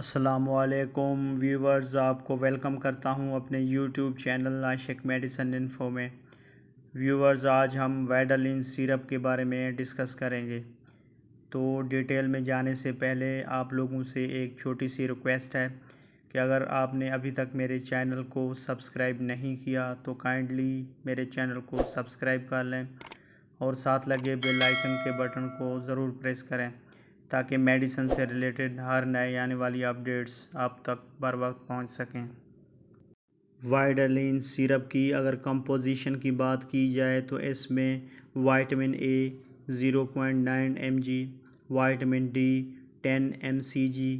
السلام علیکم ویورز، آپ کو ویلکم کرتا ہوں اپنے یوٹیوب چینل عاشق میڈیسن انفو میں۔ ویورز، آج ہم وائٹالین سیرپ کے بارے میں ڈسکس کریں گے۔ تو ڈیٹیل میں جانے سے پہلے آپ لوگوں سے ایک چھوٹی سی ریکویسٹ ہے کہ اگر آپ نے ابھی تک میرے چینل کو سبسکرائب نہیں کیا تو کائنڈلی میرے چینل کو سبسکرائب کر لیں اور ساتھ لگے بیل آئیکن کے بٹن کو ضرور پریس کریں تاکہ میڈیسن سے ریلیٹڈ ہر نئے آنے والی اپڈیٹس آپ تک بر وقت پہنچ سکیں۔ وائٹالین سیرپ کی اگر کمپوزیشن کی بات کی جائے تو اس میں vitamin A 0.9 mg، vitamin D 10 mcg،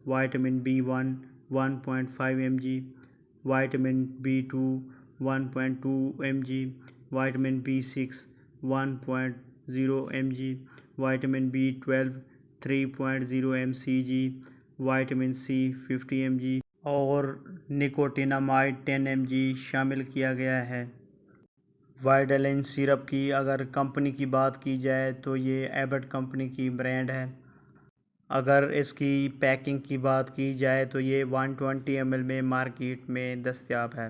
vitamin B1 1.5 mg، vitamin B2 1.2 mg، vitamin B6 1.0 mg، vitamin B12 3.0 mcg، vitamin C 50 mg اور نکوٹینامائڈ 10 mg شامل کیا گیا ہے۔ وائٹالین سیرپ کی اگر کمپنی کی بات کی جائے تو یہ ایبٹ کمپنی کی برانڈ ہے۔ اگر اس کی پیکنگ کی بات کی جائے تو یہ 120 ml میں مارکیٹ میں دستیاب ہے،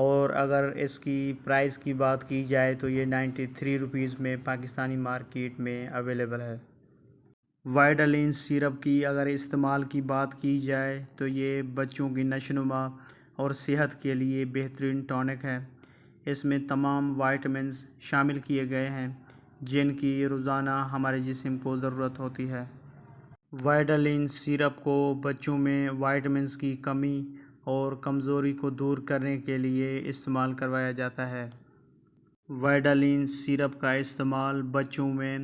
اور اگر اس کی پرائس کی بات کی جائے تو یہ 93 روپیز میں پاکستانی مارکیٹ میں اویلیبل ہے۔ وائٹالین سیرپ کی اگر استعمال کی بات کی جائے تو یہ بچوں کی نشوونما اور صحت کے لیے بہترین ٹونک ہے۔ اس میں تمام وائٹامنز شامل کیے گئے ہیں جن کی روزانہ ہمارے جسم کو ضرورت ہوتی ہے۔ وائٹالین سیرپ کو بچوں میں وائٹامنز کی کمی اور کمزوری کو دور کرنے کے لیے استعمال کروایا جاتا ہے۔ وائٹالین سیرپ کا استعمال بچوں میں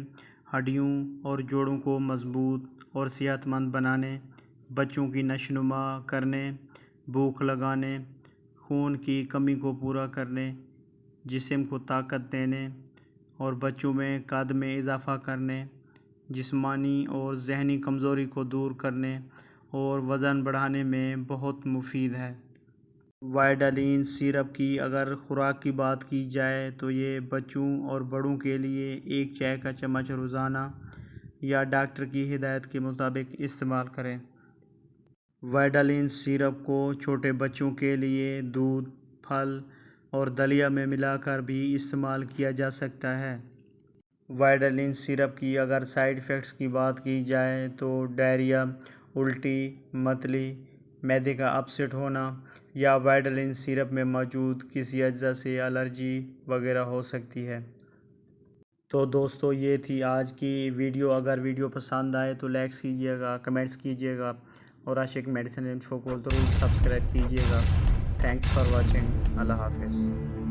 ہڈیوں اور جوڑوں کو مضبوط اور صحت مند بنانے، بچوں کی نشوونما کرنے، بھوک لگانے، خون کی کمی کو پورا کرنے، جسم کو طاقت دینے اور بچوں میں قد میں اضافہ کرنے، جسمانی اور ذہنی کمزوری کو دور کرنے اور وزن بڑھانے میں بہت مفید ہے۔ وائٹالین سیرپ کی اگر خوراک کی بات کی جائے تو یہ بچوں اور بڑوں کے لیے ایک چائے کا چمچ روزانہ یا ڈاکٹر کی ہدایت کے مطابق استعمال کریں۔ وائٹالین سیرپ کو چھوٹے بچوں کے لیے دودھ، پھل اور دلیا میں ملا کر بھی استعمال کیا جا سکتا ہے۔ وائٹالین سیرپ کی اگر سائیڈ ایفیکٹس کی بات کی جائے تو ڈائریا، الٹی، متلی، معدے کا اپسیٹ ہونا یا وائٹالین سیرپ میں موجود کسی اجزاء سے الرجی وغیرہ ہو سکتی ہے۔ تو دوستو، یہ تھی آج کی ویڈیو۔ اگر ویڈیو پسند آئے تو لائکس کیجیے گا، کمنٹس کیجیے گا اور عاشق میڈیسن انفو کو ضرور سبسکرائب کیجیے گا۔ Thanks for watching. اللہ حافظ۔